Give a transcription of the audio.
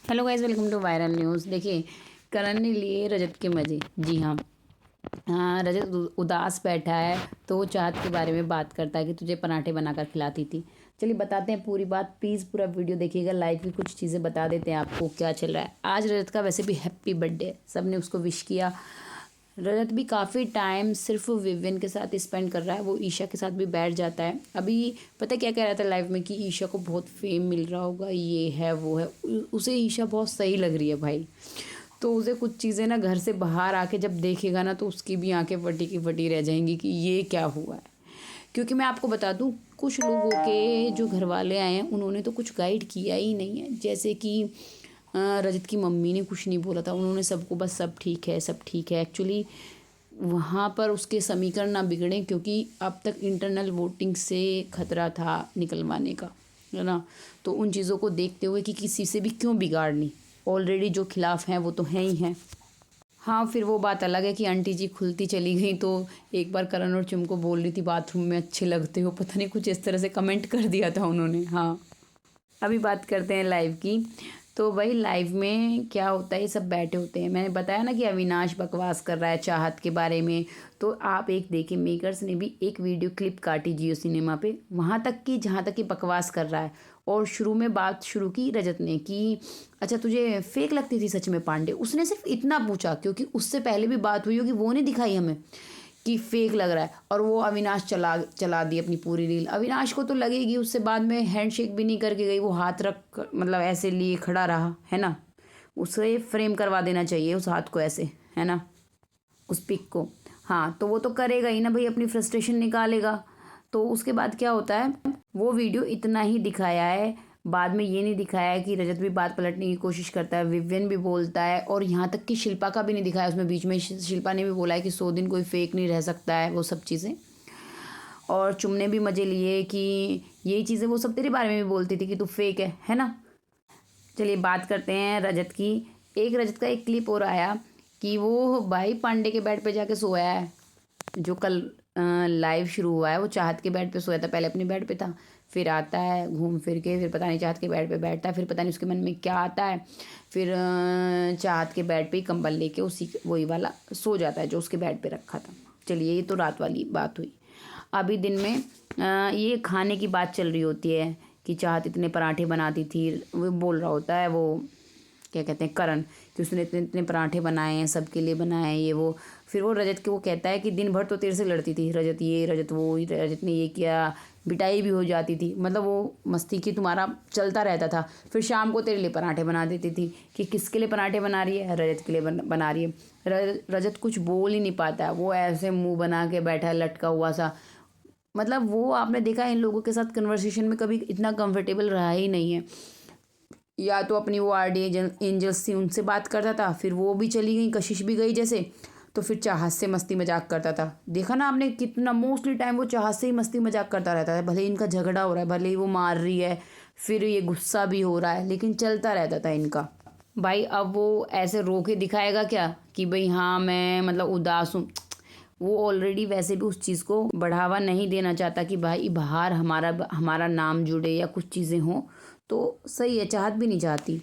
Hello guys, welcome to viral news. देखिए, करण ने लिए रजत के मज़े। जी हाँ। हाँ, रजत उदास बैठा है तो वो चाहत के बारे में बात करता है कि तुझे पराठे बनाकर खिलाती थी। चलिए बताते हैं पूरी बात, प्लीज़ पूरा वीडियो देखिएगा। लाइव की कुछ चीज़ें बता देते हैं आपको क्या चल रहा है। आज रजत का वैसे भी हैप्पी बर्थडे है, सब ने उसको विश किया। रजत भी काफ़ी टाइम सिर्फ विवियन के साथ स्पेंड कर रहा है, वो ईशा के साथ भी बैठ जाता है। अभी पता क्या कह रहा था लाइव में कि ईशा को बहुत फेम मिल रहा होगा, ये है वो है। उसे ईशा बहुत सही लग रही है भाई। तो उसे कुछ चीज़ें ना घर से बाहर आके जब देखेगा ना तो उसकी भी आंखें फटी की फटी रह जाएंगी कि ये क्या हुआ है। क्योंकि मैं आपको बता दूं, कुछ लोगों के जो घर वाले आए हैं उन्होंने तो कुछ गाइड किया ही नहीं है। जैसे कि रजत की मम्मी ने कुछ नहीं बोला था, उन्होंने सबको बस सब ठीक है सब ठीक है। एक्चुअली वहाँ पर उसके समीकरण ना बिगड़े, क्योंकि अब तक इंटरनल वोटिंग से खतरा था निकलवाने का, है ना। तो उन चीज़ों को देखते हुए कि किसी से भी क्यों बिगाड़नी, ऑलरेडी जो खिलाफ हैं वो तो हैं ही हैं। हाँ, फिर वो बात अलग है कि आंटी जी खुलती चली गई तो एक बार करण और चुम को बोल रही थी बाथरूम में अच्छे लगते हो, पता नहीं कुछ इस तरह से कमेंट कर दिया था उन्होंने। हाँ, अभी बात करते हैं लाइव की। तो वही लाइव में क्या होता है, ये सब बैठे होते हैं। मैंने बताया ना कि अविनाश बकवास कर रहा है चाहत के बारे में। तो आप एक देखिए, मेकर्स ने भी एक वीडियो क्लिप काटी जियो सिनेमा पे, वहाँ तक कि जहाँ तक कि बकवास कर रहा है। और शुरू में बात शुरू की रजत ने कि अच्छा तुझे फेक लगती थी सच में पांडे। उसने सिर्फ इतना पूछा, क्योंकि उससे पहले भी बात हुई होगी, वो नहीं दिखाई हमें कि फेक लग रहा है। और वो अविनाश चला चला दी अपनी पूरी रील। अविनाश को तो लगेगी, उससे बाद में हैंडशेक भी नहीं करके गई, वो हाथ रख मतलब ऐसे लिए खड़ा रहा, है ना। उसे फ्रेम करवा देना चाहिए उस हाथ को ऐसे, है ना, उस पिक को। हाँ, तो वो तो करेगा ही ना भाई, अपनी फ्रस्ट्रेशन निकालेगा। तो उसके बाद क्या होता है, वो वीडियो इतना ही दिखाया है, बाद में ये नहीं दिखाया है कि रजत भी बात पलटने की कोशिश करता है, विवियन भी बोलता है, और यहाँ तक कि शिल्पा का भी नहीं दिखाया उसमें। बीच में शिल्पा ने भी बोला है कि 100 दिन कोई फेक नहीं रह सकता है, वो सब चीज़ें। और चुमने भी मजे लिए कि यही चीज़ें वो सब तेरे बारे में भी बोलती थी कि तू फेक है ना। चलिए बात करते हैं रजत की। एक रजत का एक क्लिप और आया कि वो भाई पांडे के बेड पे जाके सोया है। जो कल लाइव शुरू हुआ है वो चाहत के बेड पे सोया था, पहले अपने बेड पे था, फिर आता है घूम फिर के, फिर पता नहीं चाहत के बेड पे बैठता है, फिर पता नहीं उसके मन में क्या आता है, फिर चाहत के बेड पे ही कंबल लेके उसी वही वाला सो जाता है जो उसके बेड पे रखा था। चलिए, ये तो रात वाली बात हुई। अभी दिन में ये खाने की बात चल रही होती है कि चाहत इतने पराठे बनाती थी। वो बोल रहा होता है, वो क्या कहते हैं, करण, कि उसने इतने इतने पराठे बनाए हैं, सबके लिए बनाए हैं ये वो। फिर वो रजत के वो कहता है कि दिन भर तो तेरे से लड़ती थी रजत, ये रजत वो, रजत ने ये किया, पिटाई भी हो जाती थी, मतलब वो मस्ती की तुम्हारा चलता रहता था। फिर शाम को तेरे लिए पराठे बना देती थी। कि किसके लिए पराठे बना रही है, रजत के लिए बना रही है। रजत कुछ बोल ही नहीं पाता है, वो ऐसे मुंह बना के बैठा है लटका हुआ सा। मतलब वो आपने देखा इन लोगों के साथ कन्वर्सेशन में कभी इतना कंफर्टेबल रहा ही नहीं है। या तो अपनी वो आर डी एंजल्स थी उनसे बात करता था, फिर वो भी चली गई, कशिश भी गई जैसे, तो फिर चाहत से मस्ती मजाक करता था। देखा ना आपने कितना मोस्टली टाइम वो चाहत से ही मस्ती मजाक करता रहता है। भले ही इनका झगड़ा हो रहा है, भले ही वो मार रही है, फिर ये गुस्सा भी हो रहा है, लेकिन चलता रहता था इनका। भाई अब वो ऐसे रो के दिखाएगा क्या कि भाई हाँ मैं मतलब उदास हूँ। वो ऑलरेडी वैसे भी उस चीज़ को बढ़ावा नहीं देना चाहता कि भाई बाहर हमारा हमारा नाम जुड़े या कुछ चीज़ें हों। तो सही है, चाहत भी नहीं चाहती।